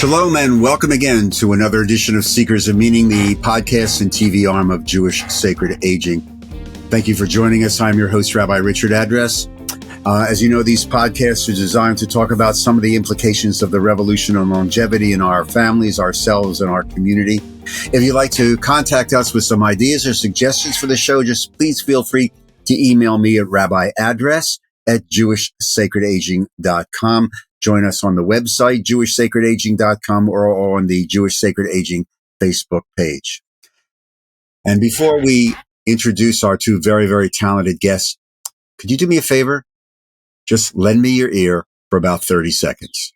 Shalom and welcome again to another edition of Seekers of Meaning, the podcast and TV arm of Jewish Sacred Aging. Thank you for joining us. I'm your host, Rabbi Richard Address. As you know, these podcasts are designed to talk about some of the implications of the revolution on longevity in our families, ourselves, and our community. If you'd like to contact us with some ideas or suggestions for the show, just please feel free to email me at rabbiaddress@jewishsacredaging.com. Join us on the website, jewishsacredaging.com, or on the Jewish Sacred Aging Facebook page. And before we introduce our two very, very talented guests, could you do me a favor? Just lend me your ear for about 30 seconds.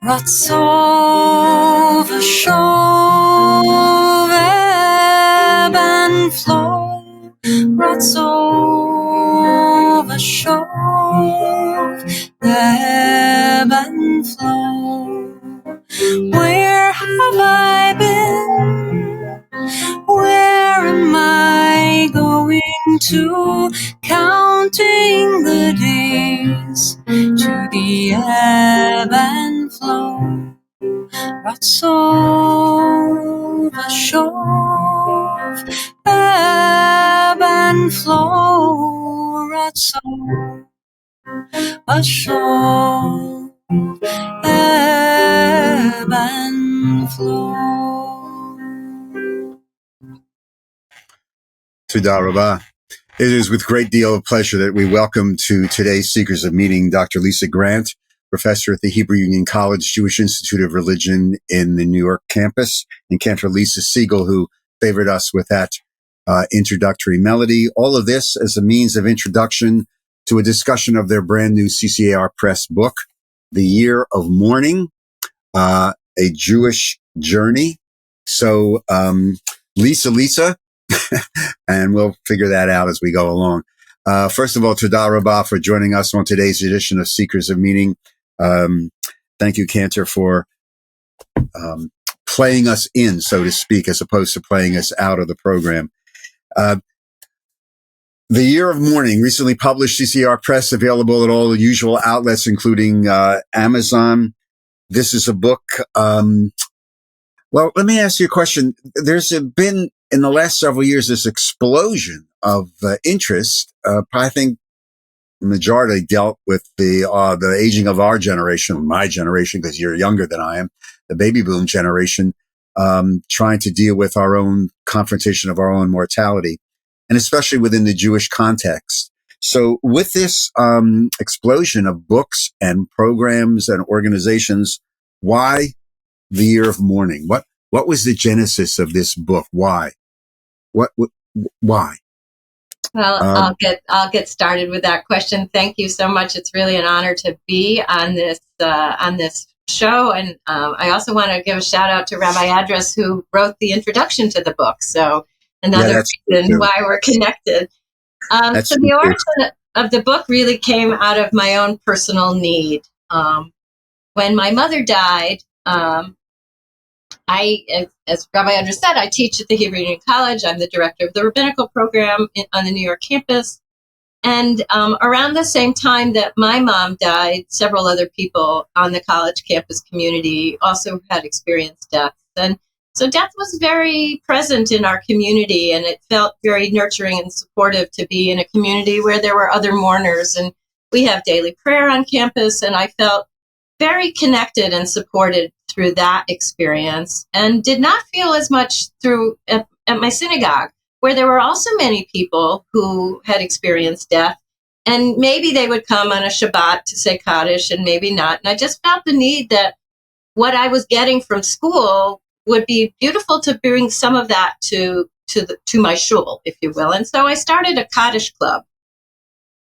Ratzov v'shov ebb and flow. Ratzov v'shov ebb and flow. Where have I been? Where am I going to? Counting the days to the ebb and flow. Ratzov v'shov ebb and flow. Ratzov v'shov ebb and flow. Toda Rabbi. It is with great deal of pleasure that we welcome to today's Seekers of Meaning Dr. Lisa Grant, professor at the Hebrew Union College Jewish Institute of Religion in the New York campus, and Cantor Lisa Segal, who favored us with that introductory melody. All of this as a means of introduction to a discussion of their brand new CCAR Press book, The Year of Mourning, A Jewish Journey. So, Lisa, and we'll figure that out as we go along. First of all, Toda Rabbi for joining us on today's edition of Seekers of Meaning. Thank you, Cantor, for playing us in, so to speak, as opposed to playing us out of the program. The Year of Mourning, recently published, CCR Press, available at all the usual outlets, including Amazon. This is a book. Well, let me ask you a question. There's been, in the last several years, this explosion of interest. I think the majority dealt with the aging of our generation, my generation, because you're younger than I am, the baby boom generation, trying to deal with our own confrontation of our own mortality, and especially within the Jewish context. So with this explosion of books and programs and organizations, why the Year of Mourning? What was the genesis of this book? Why? Why? Well, I'll get started with that question. Thank you so much. It's really an honor to be on this show, and I also want to give a shout out to Rabbi Address, who wrote the introduction to the book. So another reason why we're connected. So the origin of the book really came out of my own personal need. When my mother died, as Rabbi Andrew said, I teach at the Hebrew Union College. I'm the director of the Rabbinical program on the New York campus. And around the same time that my mom died, several other people on the college campus community also had experienced death. And so death was very present in our community, and it felt very nurturing and supportive to be in a community where there were other mourners. And we have daily prayer on campus, and I felt very connected and supported through that experience, and did not feel as much through at my synagogue, where there were also many people who had experienced death, and maybe they would come on a Shabbat to say Kaddish and maybe not. And I just felt the need that what I was getting from school would be beautiful to bring some of that to my shul, if you will. And so I started a Kaddish club,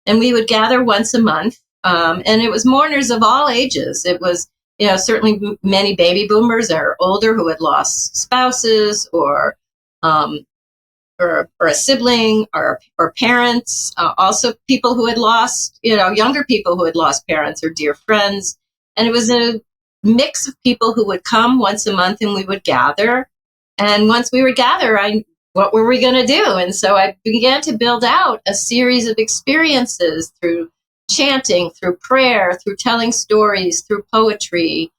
and we would gather once a month. And it was mourners of all ages. It was, certainly many baby boomers or older who had lost spouses or a sibling or parents. Also people who had lost, younger people who had lost parents or dear friends. And it was a mix of people who would come once a month, and we would gather. And once we would gather, I what were we going to do? And so I began to build out a series of experiences through chanting, through prayer, through telling stories, through poetry,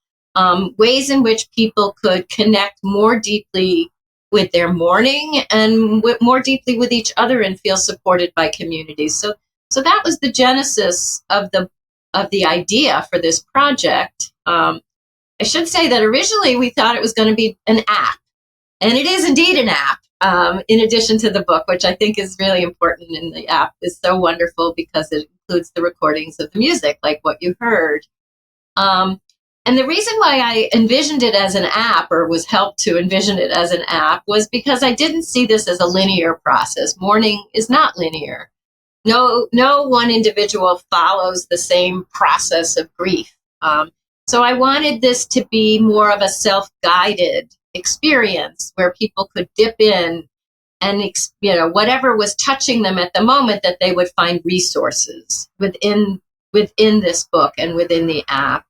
ways in which people could connect more deeply with their mourning and more deeply with each other and feel supported by communities. So that was the genesis of the idea for this project. I should say that originally we thought it was going to be an app, and it is indeed an app. In addition to the book, which I think is really important, and the app is so wonderful because it includes the recordings of the music, like what you heard. And the reason why I envisioned it as an app, or was helped to envision it as an app, was because I didn't see this as a linear process. Mourning is not linear. No one individual follows the same process of grief. So I wanted this to be more of a self-guided experience where people could dip in and, whatever was touching them at the moment, that they would find resources within this book and within the app.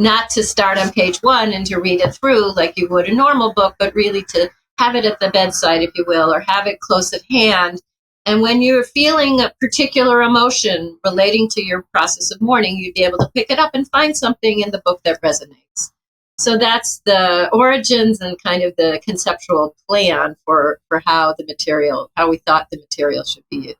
Not to start on page 1 and to read it through like you would a normal book, but really to have it at the bedside, if you will, or have it close at hand. And when you're feeling a particular emotion relating to your process of mourning, you'd be able to pick it up and find something in the book that resonates. So that's the origins and kind of the conceptual plan for how we thought the material should be used.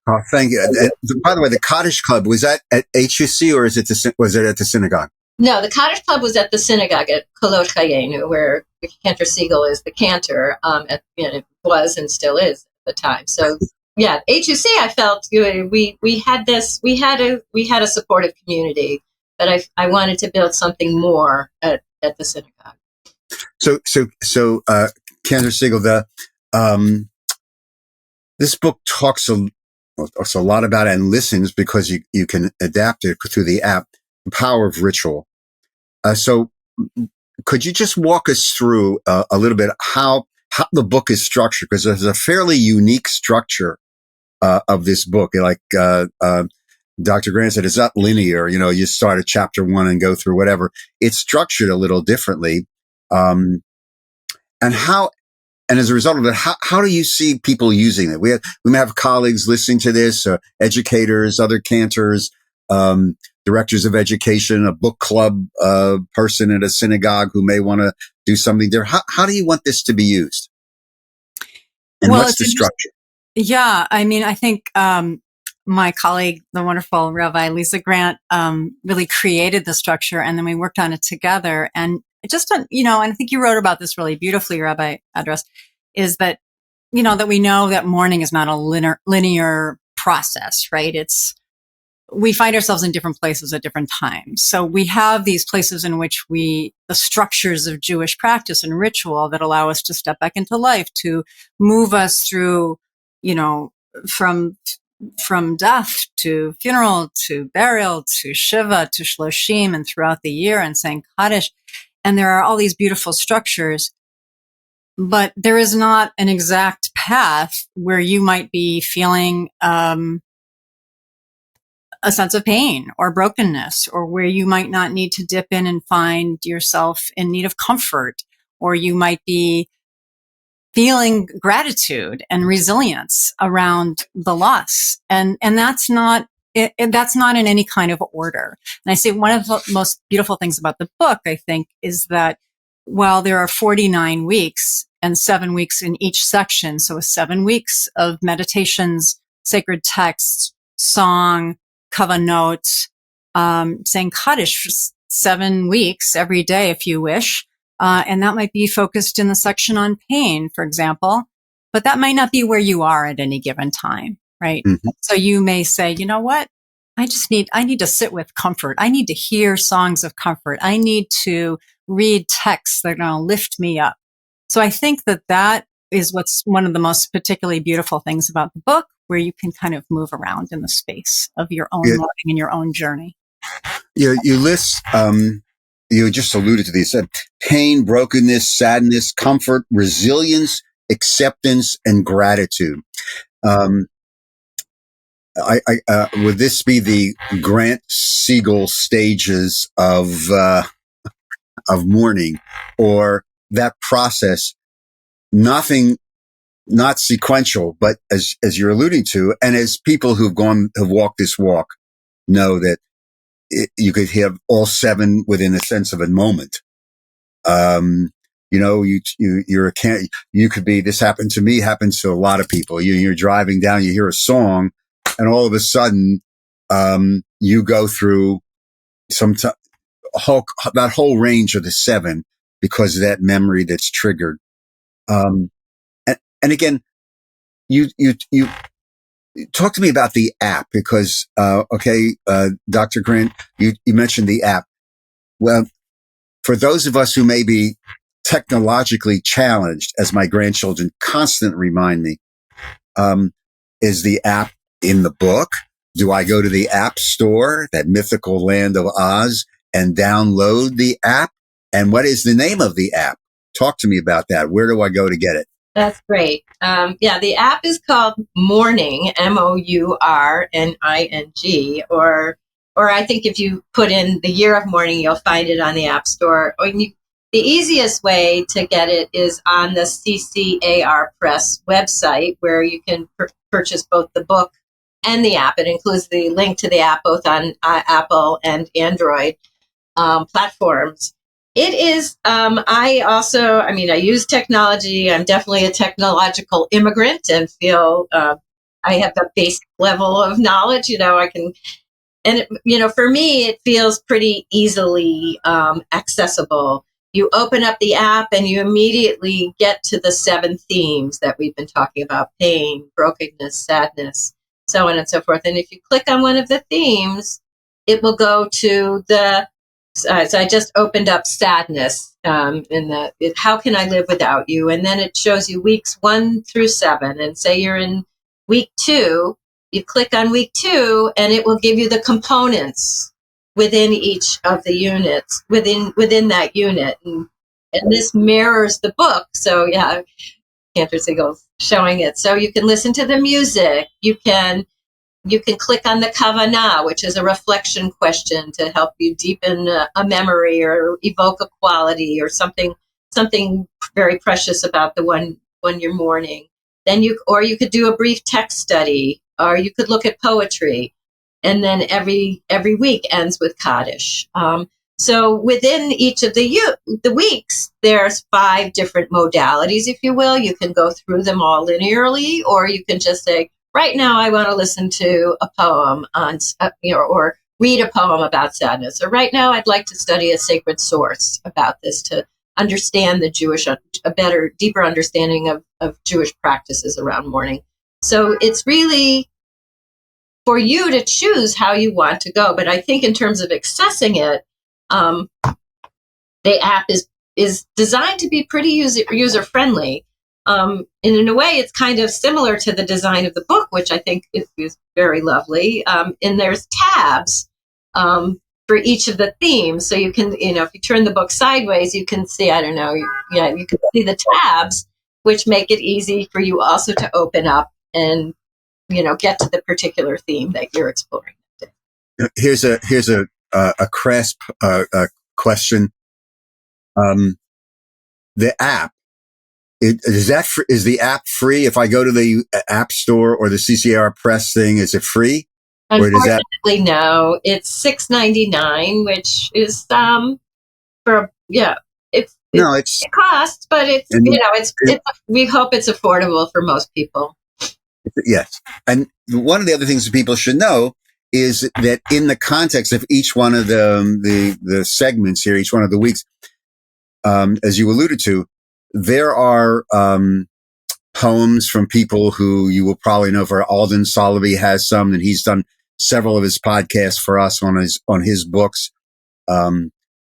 Oh, thank you. By the way, the Cottage Club, was that at HUC or was it at the synagogue? No, the Cottage Club was at the synagogue at Kolot, Chayeinu, where Cantor Segal is the cantor. It was and still is at the time. So yeah, HUC, I felt we had a supportive community, but I wanted to build something more at the synagogue. So Cantor Segal, this book talks a lot about and listens, because you can adapt it through the app, the power of ritual. So could you just walk us through a little bit how the book is structured? Because there's a fairly unique structure of this book. Like Dr. Grant said, it's not linear. You start at chapter 1 and go through whatever. It's structured a little differently. And as a result of it, how do you see people using it? We may have colleagues listening to this, educators, other cantors, directors of education, a book club person at a synagogue who may want to do something there. How do you want this to be used? And what's the structure? Yeah, I mean, I think my colleague, the wonderful Rabbi Lisa Grant, really created the structure, and then we worked on it together. And it just, and I think you wrote about this really beautifully, Rabbi Adras, is that, that we know that mourning is not a linear process, right? We find ourselves in different places at different times. So we have these places in which the structures of Jewish practice and ritual that allow us to step back into life, to move us through, from death to funeral to burial to Shiva to Shloshim and throughout the year and saying Kaddish. And there are all these beautiful structures, but there is not an exact path where you might be feeling a sense of pain or brokenness, or where you might not need to dip in and find yourself in need of comfort, or you might be feeling gratitude and resilience around the loss. And that's not that's not in any kind of order. And I say one of the most beautiful things about the book, I think, is that while there are 49 weeks and 7 weeks in each section, so 7 weeks of meditations, sacred texts, song, kavanot, saying Kaddish for 7 weeks every day if you wish. And that might be focused in the section on pain, for example, but that might not be where you are at any given time, right? Mm-hmm. So you may say, you know what? I need to sit with comfort. I need to hear songs of comfort. I need to read texts that are going to lift me up. So I think that is what's one of the most particularly beautiful things about the book, where you can kind of move around in the space of your own learning and your own journey. You list, you just alluded to these, pain, brokenness, sadness, comfort, resilience, acceptance, and gratitude. Would this be the Grant Segal stages of mourning, or that process? Nothing not sequential, but as you're alluding to, and as people have walked this walk know that you could have all 7 within a sense of a moment. You could be, this happened to me, happens to a lot of people. You're driving down, you hear a song, and all of a sudden, you go through that whole range of the 7 because of that memory that's triggered. And again, you talk to me about the app because, Dr. Grant, you mentioned the app. Well, for those of us who may be technologically challenged, as my grandchildren constantly remind me, is the app in the book? Do I go to the app store, that mythical land of Oz, and download the app? And what is the name of the app? Talk to me about that. Where do I go to get it? That's great. The app is called Mourning, Mourning, or I think if you put in the year of mourning, you'll find it on the App Store. The easiest way to get it is on the CCAR Press website, where you can purchase both the book and the app. It includes the link to the app both on Apple and Android platforms. It is, I use technology. I'm definitely a technological immigrant and feel I have the basic level of knowledge. For me, it feels pretty easily accessible. You open up the app and you immediately get to the 7 themes that we've been talking about: pain, brokenness, sadness, so on and so forth. And if you click on one of the themes, it will go to so I just opened up sadness how can I live without you? And then it shows you weeks 1 through 7. And say you're in week 2, you click on week 2 and it will give you the components within each of the units, within that unit. And this mirrors the book. So yeah, Cantor Segal's showing it. So you can listen to the music. You can click on the kavanah, which is a reflection question to help you deepen a memory or evoke a quality or something very precious about the one you're mourning. Then you could do a brief text study, or you could look at poetry, and then every week ends with Kaddish. So within each of the weeks, there's 5 different modalities, if you will. You can go through them all linearly, or you can just say, right now, I want to listen to a poem or read a poem about sadness. Or right now, I'd like to study a sacred source about this to understand a better, deeper understanding of Jewish practices around mourning. So it's really for you to choose how you want to go. But I think in terms of accessing it, the app is designed to be pretty user friendly. And in a way, it's kind of similar to the design of the book, which I think is very lovely. And there's tabs for each of the themes. So you can, if you turn the book sideways, you can see, you can see the tabs, which make it easy for you also to open up and, get to the particular theme that you're exploring. Here's a crisp question. The app. Is the app free? If I go to the App Store or the CCR Press thing, is it free? Unfortunately, no. It's $6.99, which is it costs, but we hope it's affordable for most people. Yes, and one of the other things that people should know is that in the context of each one of the segments here, each one of the weeks, as you alluded to, there are poems from people who you will probably know. For Alden Solovey has some, and he's done several of his podcasts for us on his books.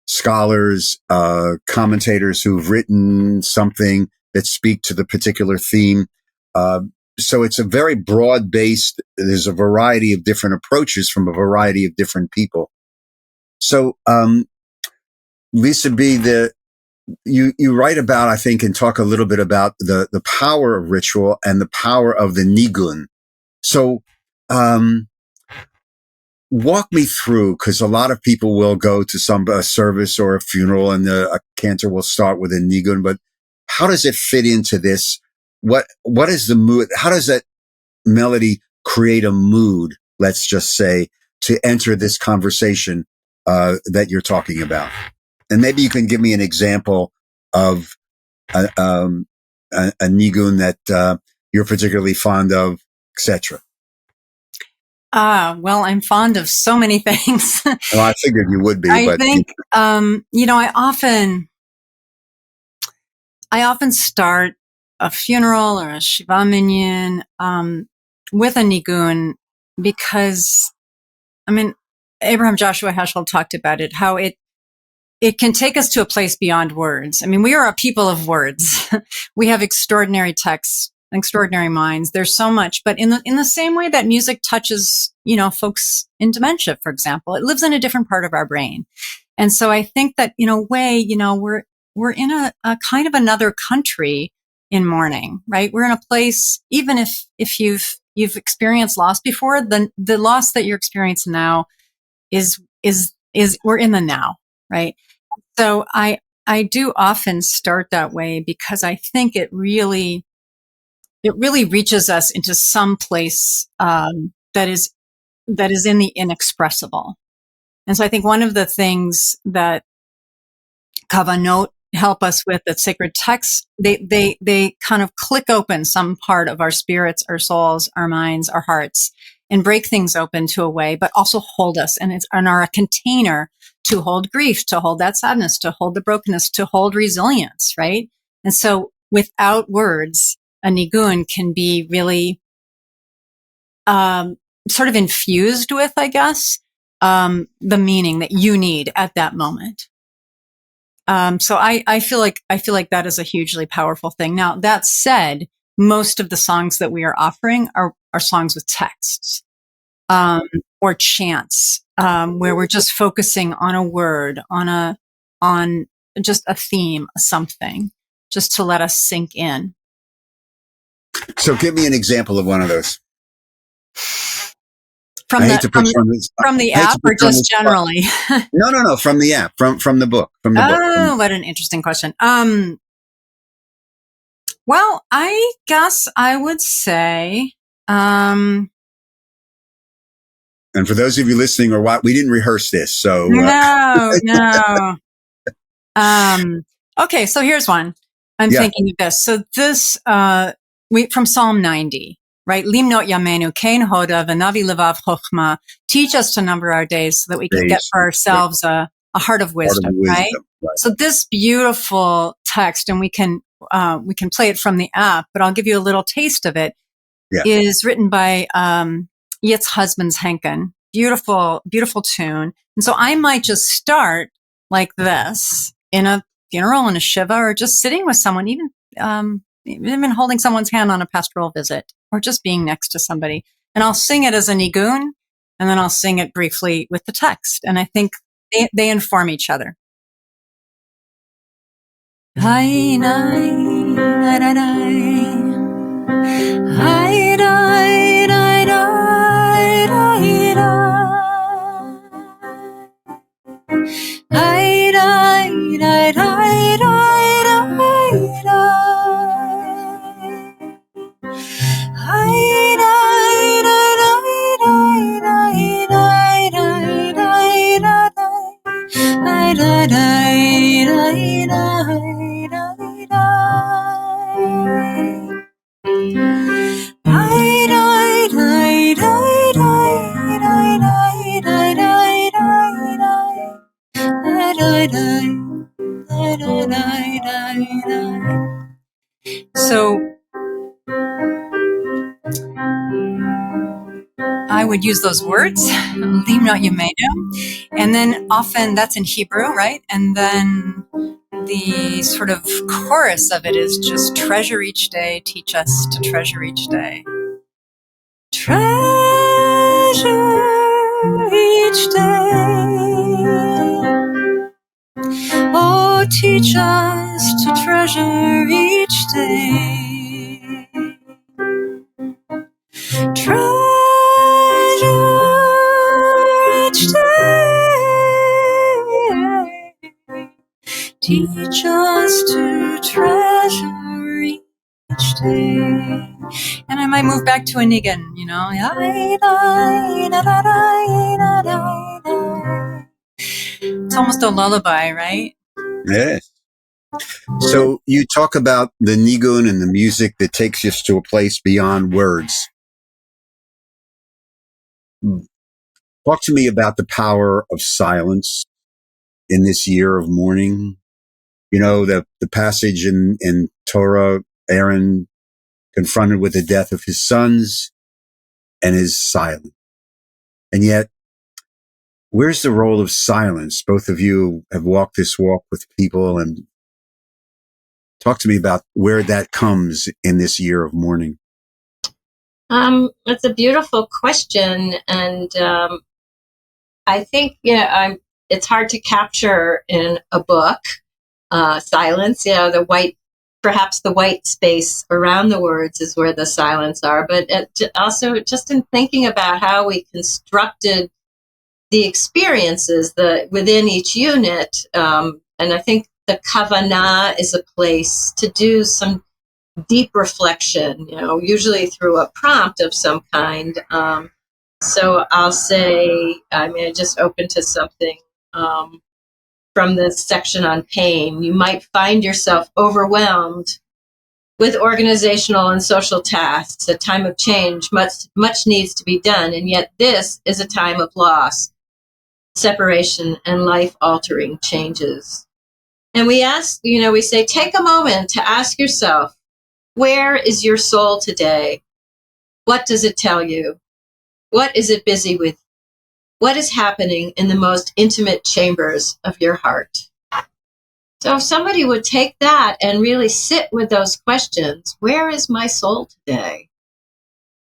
Scholars, commentators who've written something that speak to the particular theme. So it's a very broad based. There's a variety of different approaches from a variety of different people. So, Lisa B., you write about, I think, and talk a little bit about the power of ritual and the power of the nigun. So, walk me through, because a lot of people will go to some service or a funeral, and a cantor will start with a nigun. But how does it fit into this what is the mood? How does that melody create a mood? Let's just say to enter this conversation that you're talking about, and maybe you can give me an example of a nigun that you're particularly fond of, etc. Well, I'm fond of so many things. Well, I figured you would be. I think, I often start a funeral or a Shiva minyan with a nigun because, Abraham Joshua Heschel talked about it, how it can take us to a place beyond words. We are a people of words. We have extraordinary texts, extraordinary minds. There's so much, but in the same way that music touches, folks in dementia, for example, it lives in a different part of our brain. And so I think that in a way, we're in a kind of another country in mourning, right? We're in a place, even if you've experienced loss before, the loss that you're experiencing now is we're in the now, right? So I do often start that way because I think it really reaches us into some place that is in the inexpressible. And so I think one of the things that Kavanot help us with, that sacred texts, they kind of click open some part of our spirits, our souls, our minds, our hearts, and break things open to a way, but also hold us and are a container to hold grief, to hold that sadness, to hold the brokenness, to hold resilience, right? And so without words, a nigun can be really sort of infused with, I guess, the meaning that you need at that moment. So I feel like that is a hugely powerful thing. Now, that said, most of the songs that we are offering are songs with texts, or chants, where we're just focusing on a word, on just a theme, something, just to let us sink in. So give me an example of one of those. From the app or just generally? No, from the app, from the book, book. Oh, what an interesting question. Well, I guess I would say, and for those of you listening or what, we didn't rehearse this, so no. Okay, so here's one. I'm thinking of this. So this, from Psalm 90. Right? Limnot Yamenu, Kain Hoda, V'navi Levav Chochma. Teach us to number our days so that we can get for ourselves a heart of wisdom, right? So this beautiful text, and we can play it from the app, but I'll give you a little taste of it, is written by Yitz Husbands Henken. Beautiful, beautiful tune. And so I might just start like this in a funeral, in a shiva, or just sitting with someone, even holding someone's hand on a pastoral visit, or just being next to somebody. And I'll sing it as a nigun, and then I'll sing it briefly with the text. And I think they inform each other. So I would use those words, Limnot Yamenu, and then often that's in Hebrew, right? And then the sort of chorus of it is just treasure each day, teach us to treasure each day. Treasure each day. Oh, teach us to treasure each day. Treasure each day. Teach us to treasure each each day. And I might move back to a niggin, you know. It's almost a lullaby, right? Yes. So you talk about the nigun and the music that takes us to a place beyond words. Talk to me about the power of silence in this year of mourning. You know, the passage in Torah, Aaron confronted with the death of his sons and is silent. And yet, where's the role of silence? Both of you have walked this walk with people, and talk to me about where that comes in this year of mourning. It's a beautiful question, and I think it's hard to capture in a book. Silence, perhaps the white space around the words is where the silence are. But also, just in thinking about how we constructed the experiences within each unit, and I think the kavanah is a place to do some deep reflection, usually through a prompt of some kind. So I'll say, I just opened to something from this section on pain. You might find yourself overwhelmed with organizational and social tasks. A time of change, much needs to be done, and yet this is a time of loss, separation, and life-altering changes. And we say, take a moment to ask yourself, where is your soul today? What does it tell you? What is it busy with? What is happening in the most intimate chambers of your heart? So if somebody would take that and really sit with those questions, where is my soul today?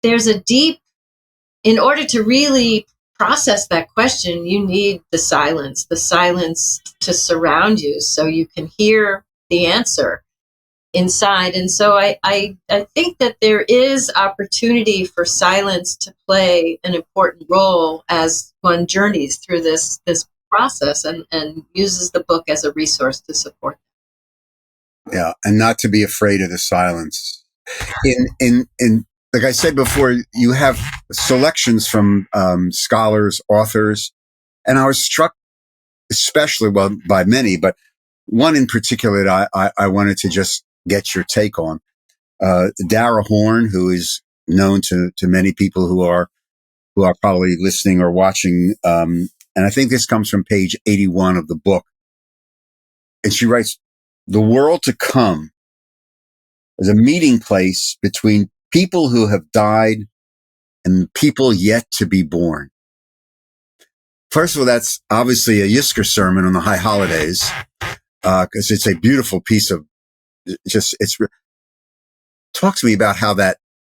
There's in order to really process that question, you need the silence to surround you so you can hear the answer inside. And so I think that there is opportunity for silence to play an important role as one journeys through this process and uses the book as a resource to support that. Yeah, and not to be afraid of the silence. In like I said before, you have selections from scholars, authors, and I was struck especially, by many, but one in particular that I wanted to just get your take on. Dara Horn, who is known to many people who are probably listening or watching. And I think this comes from page 81 of the book. And she writes, the world to come is a meeting place between people who have died and people yet to be born. First of all, that's obviously a Yizkor sermon on the high holidays, because it's a beautiful piece of talk to me about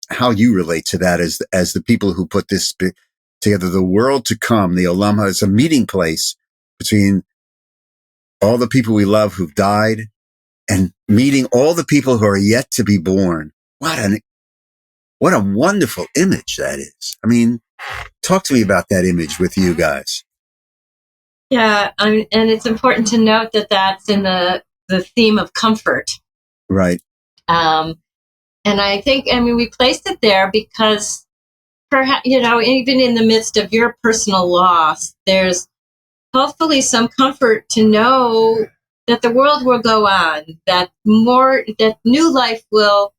how you relate to that as the people who put this together. The world to come, the Olam is a meeting place between all the people we love who've died and meeting all the people who are yet to be born. What a wonderful image that is. I mean, talk to me about that image with you guys. Yeah, and it's important to note that that's in the theme of comfort. Right. And I think, we placed it there because perhaps, even in the midst of your personal loss, there's hopefully some comfort to know that the world will go on, that new life will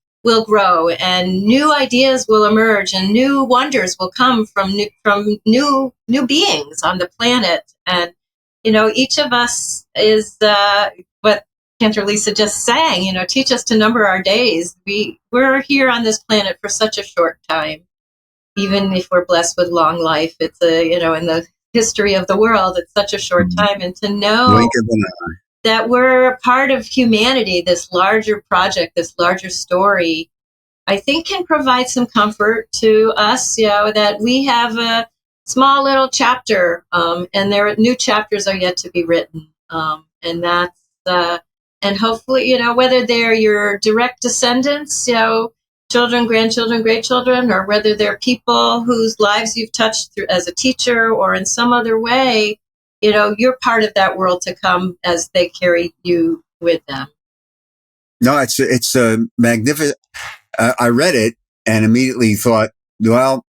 grow, and new ideas will emerge, and new wonders will come from new beings on the planet. And each of us is what Cantor Lisa just sang. Teach us to number our days. We're here on this planet for such a short time, even if we're blessed with long life. It's in the history of the world, it's such a short time, and to know that we're a part of humanity, this larger project, this larger story, I think can provide some comfort to us, that we have a small little chapter, and new chapters are yet to be written. And that's, and hopefully, whether they're your direct descendants, children, grandchildren, great children, or whether they're people whose lives you've touched through as a teacher or in some other way, you're part of that world to come as they carry you with them. No, it's a magnificent. I read it and immediately thought, well,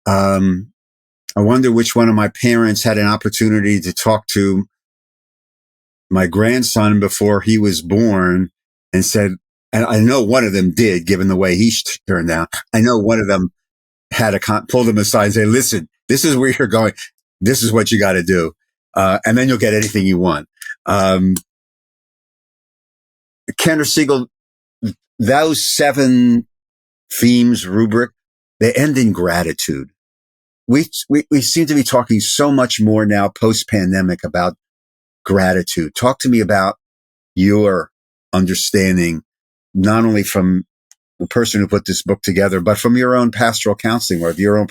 I wonder which one of my parents had an opportunity to talk to my grandson before he was born and said, and I know one of them did, given the way he turned out. I know one of them had pulled him aside and say, listen, this is where you're going. This is what you got to do. And then you'll get anything you want. Cantor, Segal, those 7 themes rubric, they end in gratitude. We seem to be talking so much more now post pandemic about gratitude. Talk to me about your understanding, not only from the person who put this book together, but from your own pastoral counseling or of your own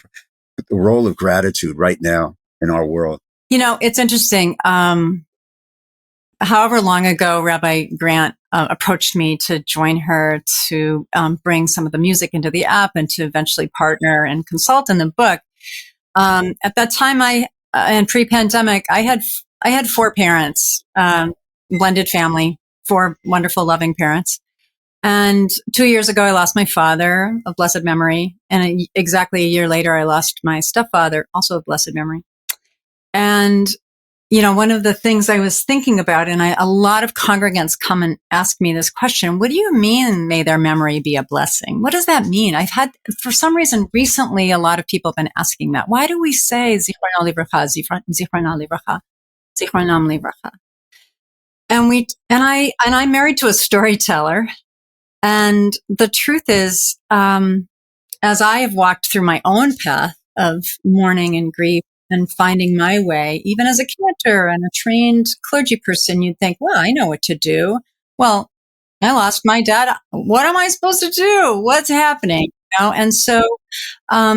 role of gratitude right now in our world. It's interesting. However long ago, Rabbi Grant approached me to join her to bring some of the music into the app and to eventually partner and consult in the book. At that time, in pre-pandemic, I had 4 parents, blended family, 4 wonderful, loving parents. And 2 years ago, I lost my father of blessed memory. And exactly a year later, I lost my stepfather, also of blessed memory. And one of the things I was thinking about, and a lot of congregants come and ask me this question, what do you mean, may their memory be a blessing? What does that mean? I've had, for some reason, recently, a lot of people have been asking that. Why do we say Zichronam livracha, Zichronam livracha, Zichronam livracha? And I'm married to a storyteller. And the truth is, as I have walked through my own path of mourning and grief, and finding my way, even as a cantor and a trained clergy person, you'd think, well, I know what to do. Well, I lost my dad. What am I supposed to do? What's happening? And so, I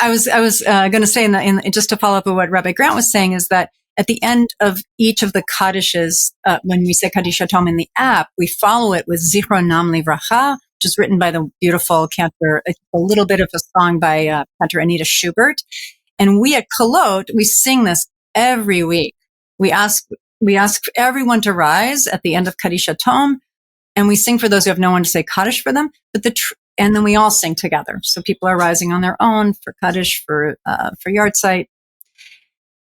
was going to say, just to follow up with what Rabbi Grant was saying, is that at the end of each of the Kaddishes, when we say Kaddish Hatom in the app, we follow it with Zichronam livracha, which is written by the beautiful Cantor, a little bit of a song by Cantor Anita Schubert. And we at Kolot, we sing this every week. We ask everyone to rise at the end of Kaddish Hatom, and we sing for those who have no one to say Kaddish for them. And then we all sing together. So people are rising on their own for Kaddish, for Yahrzeit.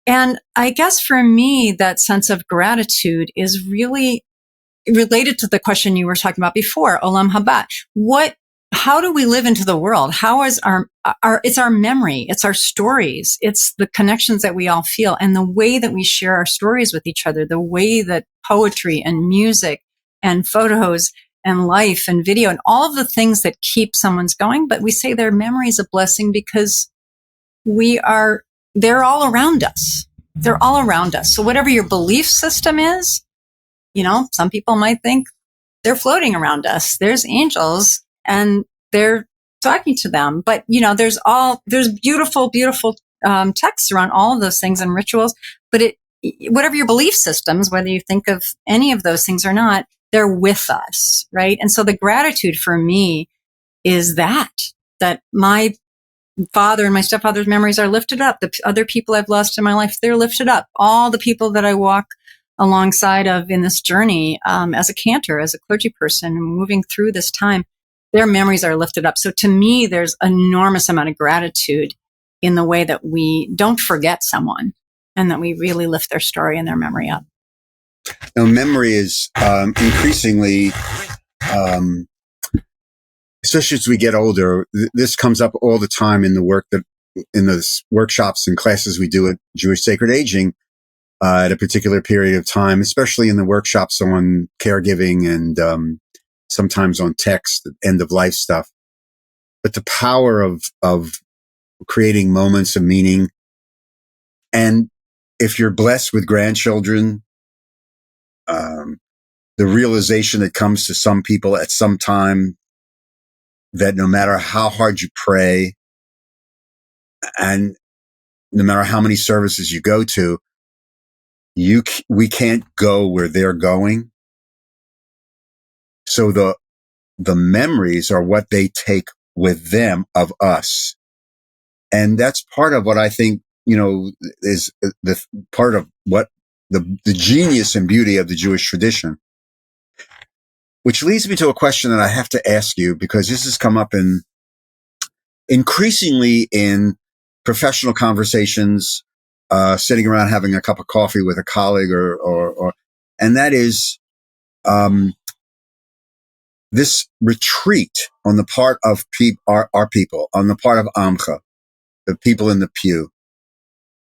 And I guess for me, that sense of gratitude is really related to the question you were talking about before, Olam Haba. How do we live into the world? How is it's our memory, it's our stories, it's the connections that we all feel, and the way that we share our stories with each other, the way that poetry and music and photos and life and video and all of the things that keep someone's going. But we say their memory is a blessing because they're all around us. They're all around us. So whatever your belief system is, some people might think they're floating around us. There's angels and they're talking to them. But, there's beautiful, beautiful texts around all of those things and rituals. But whatever your belief systems, whether you think of any of those things or not, they're with us, right? And so the gratitude for me is that my father and my stepfather's memories are lifted up. The other people I've lost in my life, they're lifted up. All the people that I walk alongside of in this journey, as a cantor, as a clergy person, moving through this time, their memories are lifted up. So to me, there's enormous amount of gratitude in the way that we don't forget someone and that we really lift their story and their memory up. Now, memory is increasingly, especially as we get older, this comes up all the time in the workshops and classes we do at Jewish Sacred Aging. At a particular period of time, especially in the workshops on caregiving and sometimes on text, end of life stuff. But the power of creating moments of meaning. And if you're blessed with grandchildren, the realization that comes to some people at some time that no matter how hard you pray and no matter how many services you go to, we can't go where they're going. So the memories are what they take with them of us. And that's part of what I think, is the part of what the genius and beauty of the Jewish tradition. Which leads me to a question that I have to ask you, because this has come up increasingly in professional conversations, sitting around having a cup of coffee with a colleague and that is, this retreat on the part of our people, on the part of Amcha, the people in the pew,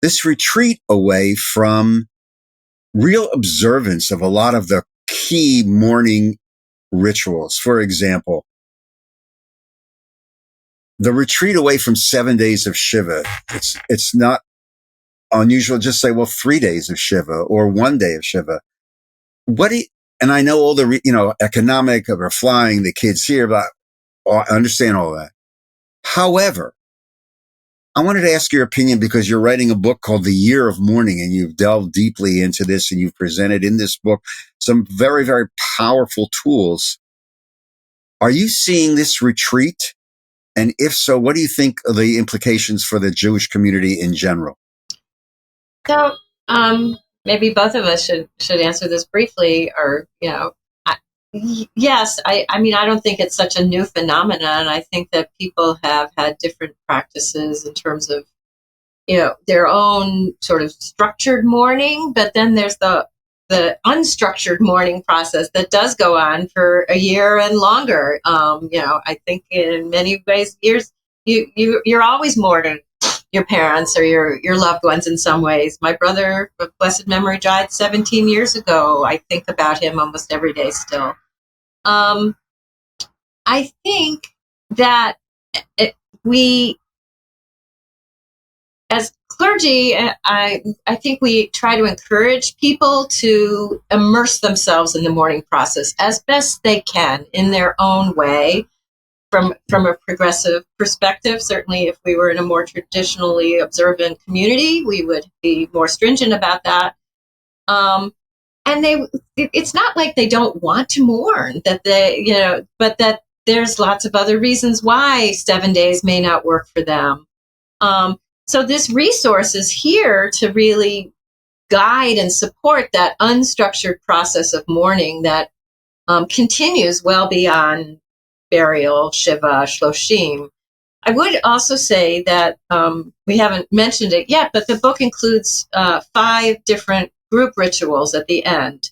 this retreat away from real observance of a lot of the key mourning rituals. For example, the retreat away from 7 days of Shiva. It's not unusual to just say, well, 3 days of Shiva or 1 day of Shiva. And I know all the, economic, we're flying the kids here, but I understand all that. However, I wanted to ask your opinion because you're writing a book called The Year of Mourning, and you've delved deeply into this, and you've presented in this book some very, very powerful tools. Are you seeing this retreat? And if so, what do you think are the implications for the Jewish community in general? So, maybe both of us should answer this briefly, or, yes, I mean, I don't think it's such a new phenomenon. I think that people have had different practices in terms of, their own sort of structured mourning, but then there's the unstructured mourning process that does go on for a year and longer. I think in many ways, you're always mourning your parents or your loved ones in some ways. My brother, of blessed memory, died 17 years ago. I think about him almost every day still. I think that we, as clergy, I think we try to encourage people to immerse themselves in the mourning process as best they can in their own way. From a progressive perspective, certainly if we were in a more traditionally observant community, we would be more stringent about that. And it's not like they don't want to mourn, but that there's lots of other reasons why 7 days may not work for them. So this resource is here to really guide and support that unstructured process of mourning that continues well beyond burial, Shiva, Shloshim. I would also say that we haven't mentioned it yet, but the book includes 5 different group rituals at the end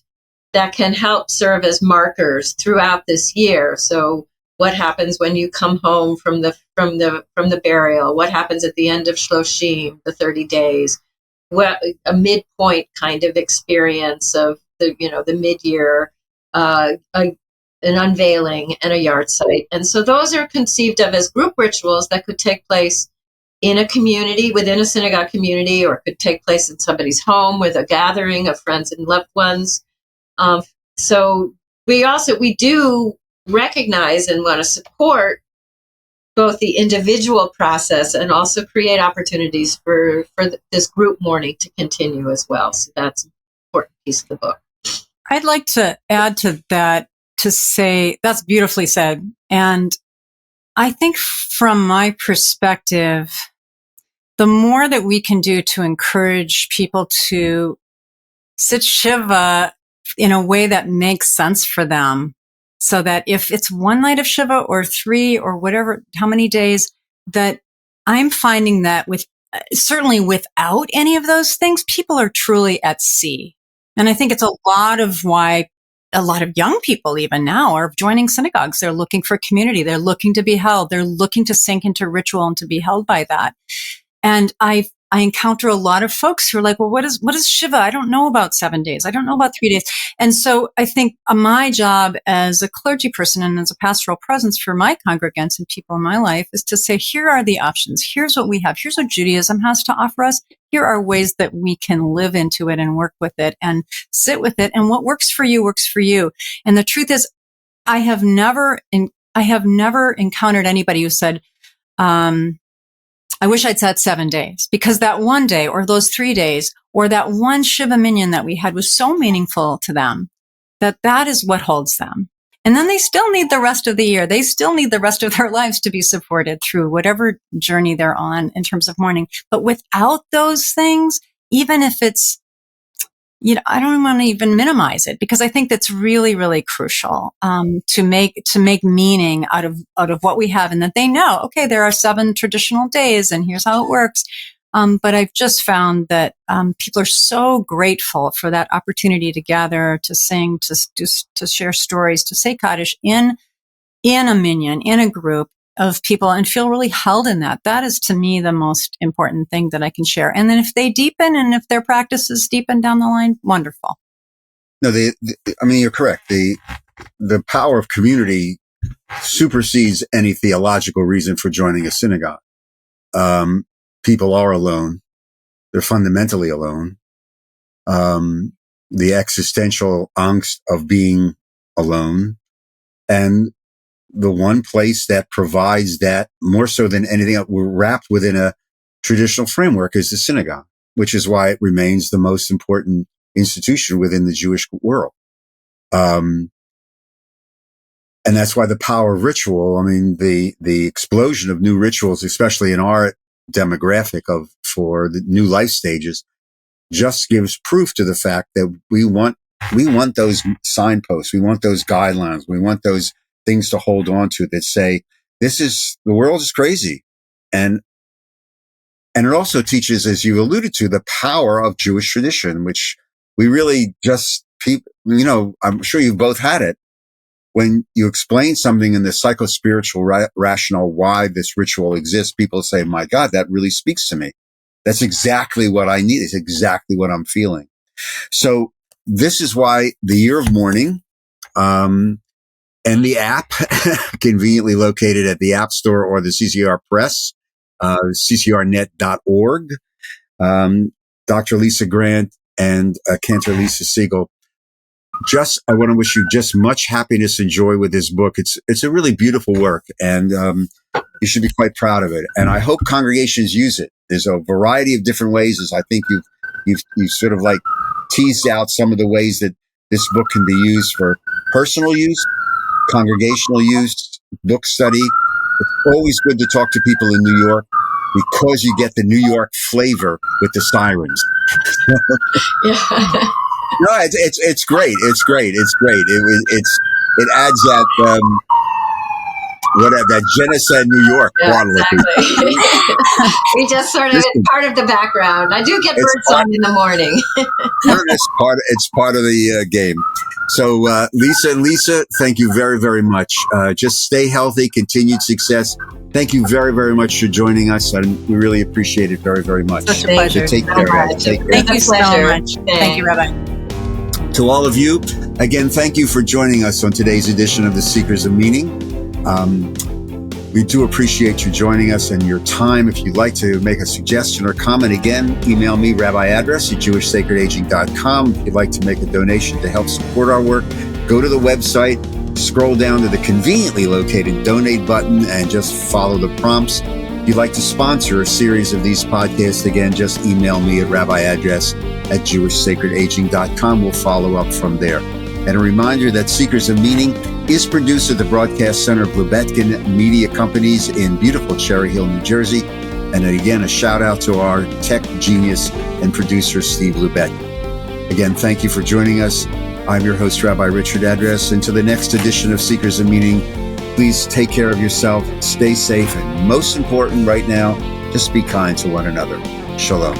that can help serve as markers throughout this year. So what happens when you come home from the burial? What happens at the end of Shloshim, the 30 days? Well, a midpoint kind of experience of the mid-year, an unveiling, and a yard site. And so those are conceived of as group rituals that could take place in a community, within a synagogue community, or could take place in somebody's home with a gathering of friends and loved ones. So we do recognize and want to support both the individual process and also create opportunities for this group mourning to continue as well. So that's an important piece of the book. I'd like to add to that, to say that's beautifully said. And I think from my perspective, the more that we can do to encourage people to sit Shiva in a way that makes sense for them, so that if it's 1 night of Shiva or 3 or whatever, how many days, that I'm finding that certainly without any of those things, people are truly at sea. And I think it's a lot of why a lot of young people even now are joining synagogues. They're looking for community. They're looking to be held. They're looking to sink into ritual and to be held by that. And I encounter a lot of folks who are like, well, what is Shiva? I don't know about 7 days. I don't know about 3 days. And so I think my job as a clergy person and as a pastoral presence for my congregants and people in my life is to say, here are the options. Here's what we have. Here's what Judaism has to offer us. Here are ways that we can live into it and work with it and sit with it. And what works for you works for you. And the truth is, I have never encountered anybody who said, I wish I'd said 7 days, because that 1 day or those 3 days or that one Shiva minyan that we had was so meaningful to them that is what holds them. And then they still need the rest of the year. They still need the rest of their lives to be supported through whatever journey they're on in terms of mourning. But without those things, even if it's I don't want to even minimize it, because I think that's really, really crucial, to make meaning out of what we have, and that they know, okay, there are 7 traditional days and here's how it works. But I've just found that, people are so grateful for that opportunity to gather, to sing, to share stories, to say Kaddish in a minyan, in a group of people, and feel really held in that. That is, to me, the most important thing that I can share. And then if they deepen, and if their practices deepen down the line, wonderful. No, I mean, you're correct. The power of community supersedes any theological reason for joining a synagogue. People are alone. They're fundamentally alone. The existential angst of being alone, and the one place that provides that more so than anything else, we're wrapped within a traditional framework, is the synagogue, which is why it remains the most important institution within the Jewish world. And that's why the power of ritual, I mean, the explosion of new rituals, especially in our demographic for the new life stages, just gives proof to the fact that we want those signposts. We want those guidelines. We want those things to hold on to that say, the world is crazy. And it also teaches, as you alluded to, the power of Jewish tradition, which we really I'm sure you've both had it. When you explain something in the psychospiritual rationale why this ritual exists, people say, my God, that really speaks to me. That's exactly what I need. It's exactly what I'm feeling. So this is why the Year of Mourning, and the app, conveniently located at the App Store or the CCR Press, ccrnet.org. Dr. Lisa Grant and Cantor Lisa Segal, I want to wish you just much happiness and joy with this book. It's a really beautiful work, and you should be quite proud of it. And I hope congregations use it. There's a variety of different ways, as I think you've sort of like teased out some of the ways that this book can be used for personal use, congregational use, book study. It's always good to talk to people in New York, because you get the New York flavor with the sirens. Yeah. No, it's great. It's great. It adds that that Genocide New York quality. Exactly. We just sort of, it's part of the background. I do get birdsong in the morning. It's part of the game. So, Lisa, thank you very, very much. Just stay healthy, continued success. Thank you very, very much for joining us, and we really appreciate it very, very much. Such a pleasure. So take care, guys. Take care. Thank you so much. Thank you, Rabbi. To all of you, again, thank you for joining us on today's edition of The Seekers of Meaning. We do appreciate you joining us and your time. If you'd like to make a suggestion or comment, again, email me, rabbi@jewishsacredaging.com. If you'd like to make a donation to help support our work, go to the website, scroll down to the conveniently located donate button, and just follow the prompts. If you'd like to sponsor a series of these podcasts, again, just email me at rabbi@jewishsacredaging.com. We'll follow up from there. And a reminder that Seekers of Meaning is produced at the Broadcast Center of Lubetkin Media Companies in beautiful Cherry Hill, New Jersey. And again, a shout out to our tech genius and producer, Steve Lubetkin. Again, thank you for joining us. I'm your host, Rabbi Richard Adress. Until the next edition of Seekers of Meaning, please take care of yourself, stay safe, and most important right now, just be kind to one another. Shalom.